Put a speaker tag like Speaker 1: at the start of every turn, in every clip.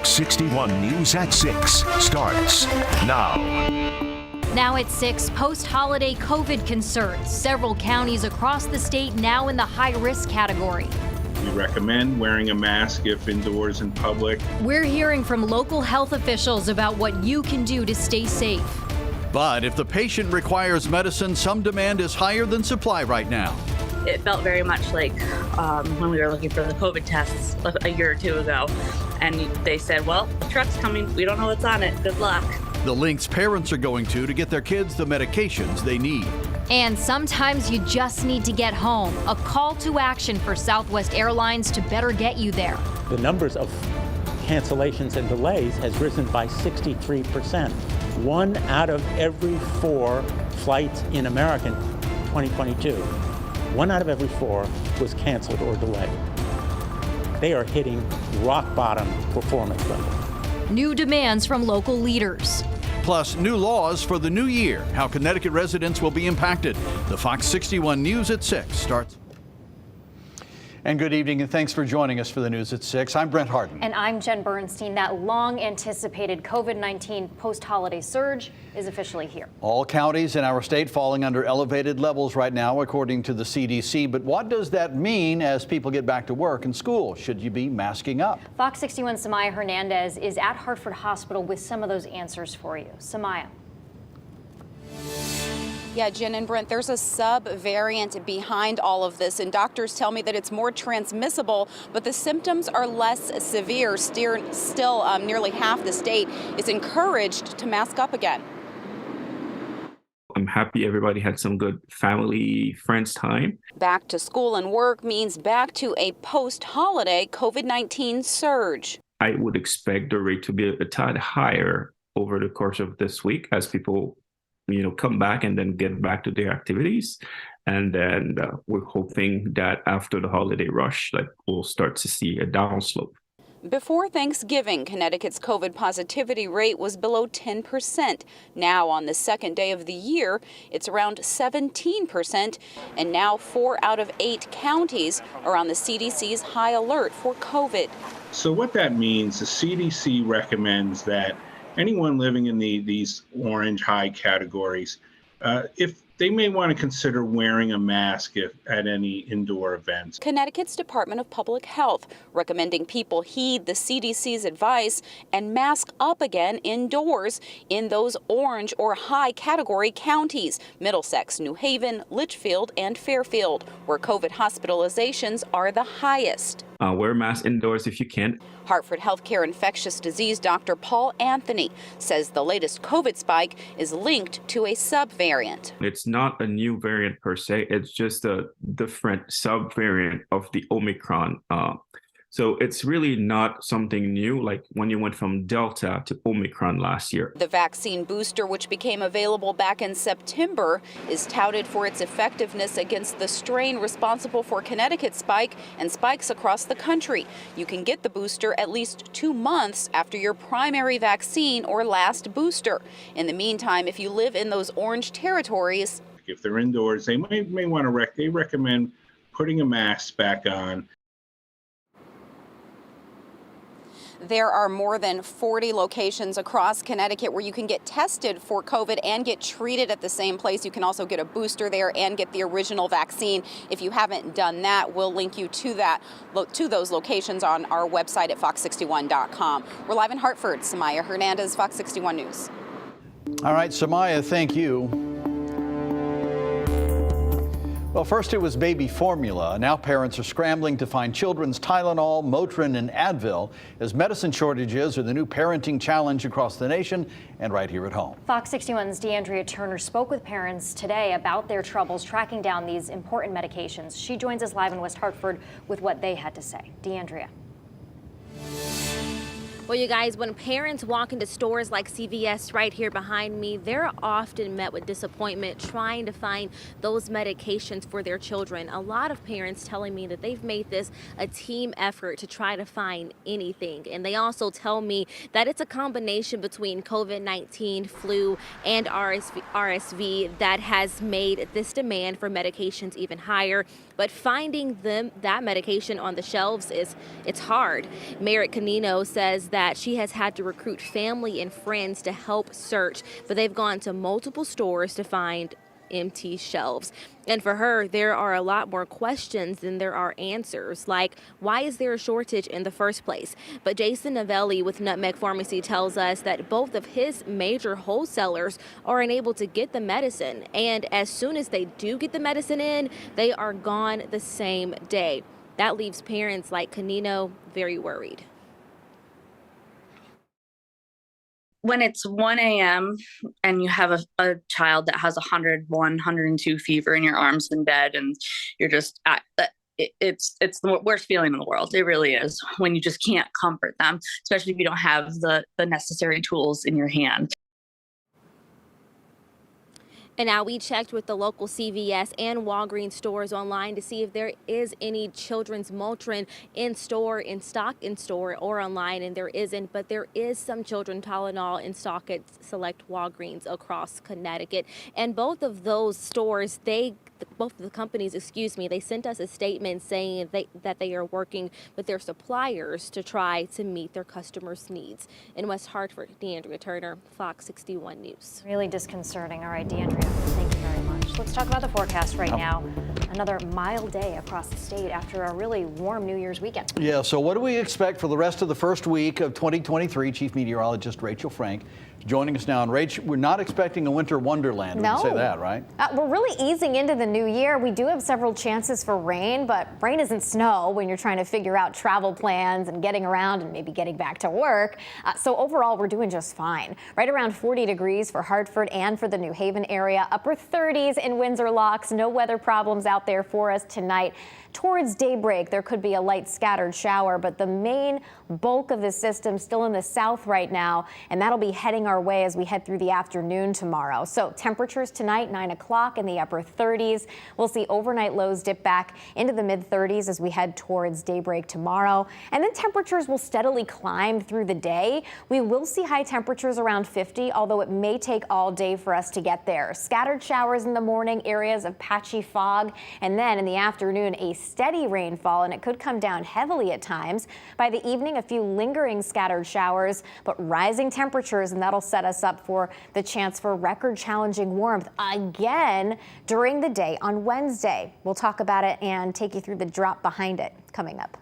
Speaker 1: Fox 61 News at 6 starts now.
Speaker 2: Now at 6, post-holiday COVID concerns. Several counties across the state now in the high-risk category.
Speaker 3: We recommend wearing a mask if indoors in public.
Speaker 2: We're hearing from local health officials about what you can do to stay safe.
Speaker 4: But if the patient requires medicine, some demand is higher than supply right now.
Speaker 5: It felt very much like when we were looking for the COVID tests a year or two ago. And they said, well, the truck's coming. We don't know what's on it. Good luck.
Speaker 4: The lengths parents are going to get their kids the medications they need.
Speaker 2: And sometimes you just need to get home. A call to action for Southwest Airlines to better get you there.
Speaker 6: The numbers of cancellations and delays has risen by 63%. 1 out of every 4 flights in America in 2022, 1 out of every 4 was canceled or delayed. They are hitting rock bottom performance level.
Speaker 2: New demands from local leaders.
Speaker 4: Plus, new laws for the new year, how Connecticut residents will be impacted. The Fox 61 News at 6 starts. And good evening, and thanks for joining us for the News at 6. I'm Brent Harden.
Speaker 7: And I'm Jen Bernstein. That long-anticipated COVID-19 post-holiday surge is officially here.
Speaker 4: All counties in our state falling under elevated levels right now, according to the CDC. But what does that mean as people get back to work and school? Should you be masking up?
Speaker 7: Fox 61's Samaya Hernandez is at Hartford Hospital with some of those answers for you. Samaya.
Speaker 8: Yeah, Jen and Brent, there's a sub-variant behind all of this, and doctors tell me that it's more transmissible, but the symptoms are less severe. Still, nearly half the state is encouraged to mask up again.
Speaker 9: I'm happy everybody had some good family, friends time.
Speaker 8: Back to school and work means back to a post-holiday COVID-19 surge.
Speaker 9: I would expect the rate to be a tad higher over the course of this week as people come back and then get back to their activities. And then we're hoping that after the holiday rush, we'll start to see a downslope.
Speaker 8: Before Thanksgiving, Connecticut's COVID positivity rate was below 10%. Now, on the second day of the year, it's around 17%. And now 4 out of 8 counties are on the CDC's high alert for COVID.
Speaker 3: So what that means, the CDC recommends that anyone living in these orange high categories, if they may want to consider wearing a mask at any indoor events.
Speaker 8: Connecticut's Department of Public Health recommending people heed the CDC's advice and mask up again indoors in those orange or high category counties: Middlesex, New Haven, Litchfield, and Fairfield, where COVID hospitalizations are the highest.
Speaker 9: Wear a mask indoors if you can.
Speaker 8: Hartford Healthcare infectious disease Dr. Paul Anthony says the latest COVID spike is linked to a subvariant.
Speaker 9: It's not a new variant per se, it's just a different subvariant of the Omicron. So it's really not something new, like when you went from Delta to Omicron last year.
Speaker 8: The vaccine booster, which became available back in September, is touted for its effectiveness against the strain responsible for Connecticut's spike and spikes across the country. You can get the booster at least 2 months after your primary vaccine or last booster. In the meantime, if you live in those orange territories,
Speaker 3: if they're indoors, they may want to they recommend putting a mask back on.
Speaker 8: there are more than 40 locations across Connecticut where you can get tested for COVID and get treated at the same place. You can also get a booster there and get the original vaccine. If you haven't done that, we'll link you to those locations on our website at fox61.com. We're live in Hartford. Samaya Hernandez, Fox 61 News.
Speaker 4: All right, Samaya, thank you. Well, first it was baby formula. Now parents are scrambling to find children's Tylenol, Motrin, and Advil as medicine shortages are the new parenting challenge across the nation and right here at home.
Speaker 7: Fox 61's DeAndrea Turner spoke with parents today about their troubles tracking down these important medications. She joins us live in West Hartford with what they had to say. DeAndrea.
Speaker 10: Well, you guys, when parents walk into stores like CVS right here behind me, they're often met with disappointment trying to find those medications for their children. A lot of parents telling me that they've made this a team effort to try to find anything. And they also tell me that it's a combination between COVID-19, flu, and RSV that has made this demand for medications even higher. But finding that medication on the shelves it's hard. Merritt Canino says that she has had to recruit family and friends to help search, but they've gone to multiple stores to find empty shelves. And for her, there are a lot more questions than there are answers, like why is there a shortage in the first place? But Jason Novelli with Nutmeg Pharmacy tells us that both of his major wholesalers are unable to get the medicine, and as soon as they do get the medicine in, they are gone the same day. That leaves parents like Canino very worried.
Speaker 5: When it's 1 a.m. and you have a child that has 101, 102 fever in your arms in bed, and you're just it's the worst feeling in the world. It really is, when you just can't comfort them, especially if you don't have the necessary tools in your hand.
Speaker 10: And now we checked with the local CVS and Walgreens stores online to see if there is any children's Motrin in store, in stock in store or online, and there isn't, but there is some children's Tylenol in stock at select Walgreens across Connecticut. And both of those stores, both of the companies, they sent us a statement saying that they are working with their suppliers to try to meet their customers' needs. In West Hartford, Deandrea Turner, Fox 61 News.
Speaker 7: Really disconcerting. All right, Deandrea, thank you very much. Let's talk about the forecast right now. Another mild day across the state after a really warm New Year's weekend.
Speaker 4: Yeah, so what do we expect for the rest of the first week of 2023? Chief Meteorologist Rachel Frank joining us now. And Rach, we're not expecting a winter wonderland.
Speaker 7: No.
Speaker 4: We can say that, right?
Speaker 7: We're really easing into the new year. We do have several chances for rain, but rain isn't snow when you're trying to figure out travel plans and getting around and maybe getting back to work. So overall, we're doing just fine. Right around 40 degrees for Hartford and for the New Haven area. Upper 30s in Windsor Locks. No weather problems out there for us tonight. Towards daybreak, there could be a light scattered shower, but the main bulk of the system still in the south right now, and that'll be heading our way as we head through the afternoon tomorrow. So temperatures tonight, 9 o'clock in the upper 30s. We'll see overnight lows dip back into the mid 30s as we head towards daybreak tomorrow. And then temperatures will steadily climb through the day. We will see high temperatures around 50, although it may take all day for us to get there. Scattered showers in the morning, areas of patchy fog, and then in the afternoon, a steady rainfall, and it could come down heavily at times. By the evening, a few lingering scattered showers, but rising temperatures, and that'll set us up for the chance for record-challenging warmth again during the day on Wednesday. We'll talk about it and take you through the drop behind it coming up.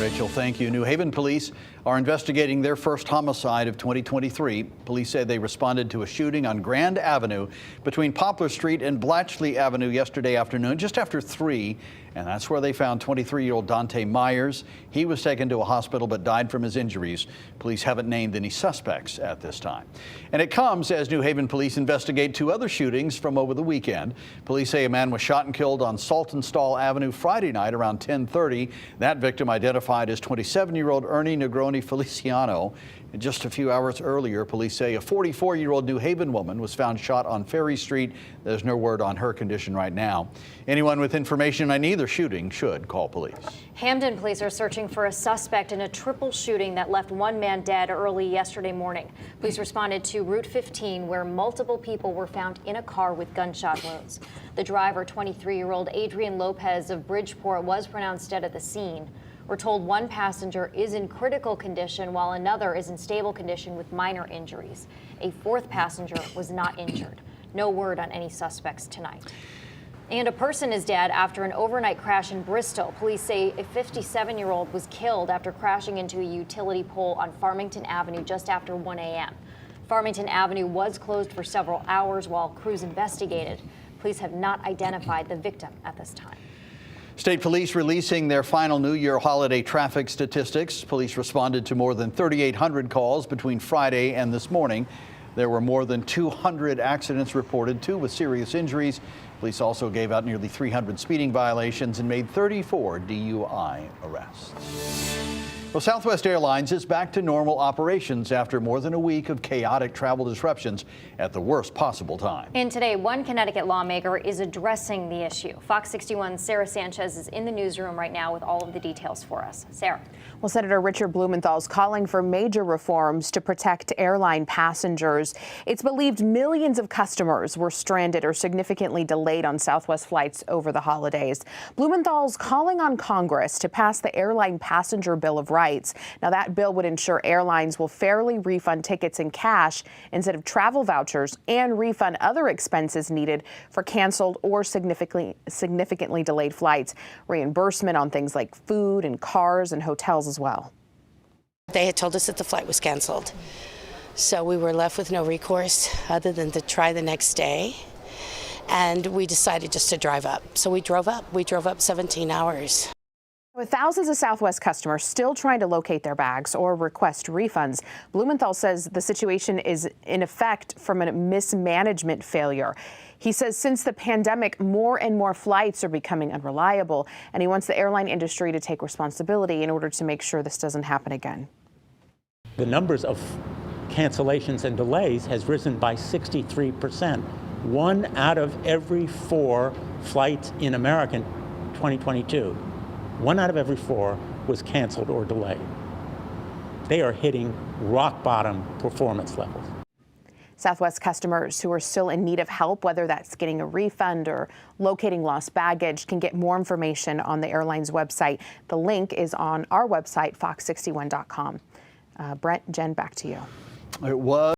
Speaker 4: Rachel, thank you. New Haven police are investigating their first homicide of 2023. Police say they responded to a shooting on Grand Avenue between Poplar Street and Blatchley Avenue yesterday afternoon, just after 3. And that's where they found 23-year-old Dante Myers. He was taken to a hospital but died from his injuries. Police haven't named any suspects at this time. And it comes as New Haven police investigate 2 other shootings from over the weekend. Police say a man was shot and killed on Saltonstall Avenue Friday night around 10:30. That victim identified as 27-year-old Ernie Negroni Feliciano. And just a few hours earlier, police say a 44-year-old New Haven woman was found shot on Ferry Street. There's no word on her condition right now. Anyone with information on either shooting should call police.
Speaker 7: Hamden police are searching for a suspect in a triple shooting that left 1 man dead early yesterday morning. Police responded to Route 15, where multiple people were found in a car with gunshot wounds. The driver, 23-year-old Adrian Lopez of Bridgeport, was pronounced dead at the scene. We're told 1 passenger is in critical condition while another is in stable condition with minor injuries. A 4th passenger was not injured. No word on any suspects tonight. And a person is dead after an overnight crash in Bristol. Police say a 57-year-old was killed after crashing into a utility pole on Farmington Avenue just after 1 a.m. Farmington Avenue was closed for several hours while crews investigated. Police have not identified the victim at this time.
Speaker 4: State police releasing their final New Year holiday traffic statistics. Police responded to more than 3,800 calls between Friday and this morning. There were more than 200 accidents reported, 2 with serious injuries. Police also gave out nearly 300 speeding violations and made 34 DUI arrests. Well, Southwest Airlines is back to normal operations after more than a week of chaotic travel disruptions at the worst possible time.
Speaker 7: And today, 1 Connecticut lawmaker is addressing the issue. Fox 61's Sarah Sanchez is in the newsroom right now with all of the details for us. Sarah.
Speaker 11: Well, Senator Richard Blumenthal is calling for major reforms to protect airline passengers. It's believed millions of customers were stranded or significantly delayed on Southwest flights over the holidays. Blumenthal's calling on Congress to pass the Airline Passenger Bill of Rights, rights. Now, that bill would ensure airlines will fairly refund tickets in cash instead of travel vouchers and refund other expenses needed for canceled or significantly delayed flights. Reimbursement on things like food and cars and hotels as well.
Speaker 12: They had told us that the flight was canceled, so we were left with no recourse other than to try the next day, and we decided just to drive up. So we drove up. We drove up 17 hours.
Speaker 11: With thousands of Southwest customers still trying to locate their bags or request refunds, Blumenthal says the situation is in effect from a mismanagement failure. He says since the pandemic, more and more flights are becoming unreliable, and he wants the airline industry to take responsibility in order to make sure this doesn't happen again.
Speaker 6: The numbers of cancellations and delays has risen by 63%. 1 out of every 4 flights in America in 2022, 1 out of every 4 was canceled or delayed. They are hitting rock bottom performance levels.
Speaker 11: Southwest customers who are still in need of help, whether that's getting a refund or locating lost baggage, can get more information on the airline's website. The link is on our website, fox61.com. Brent, Jen, back to you.
Speaker 4: It was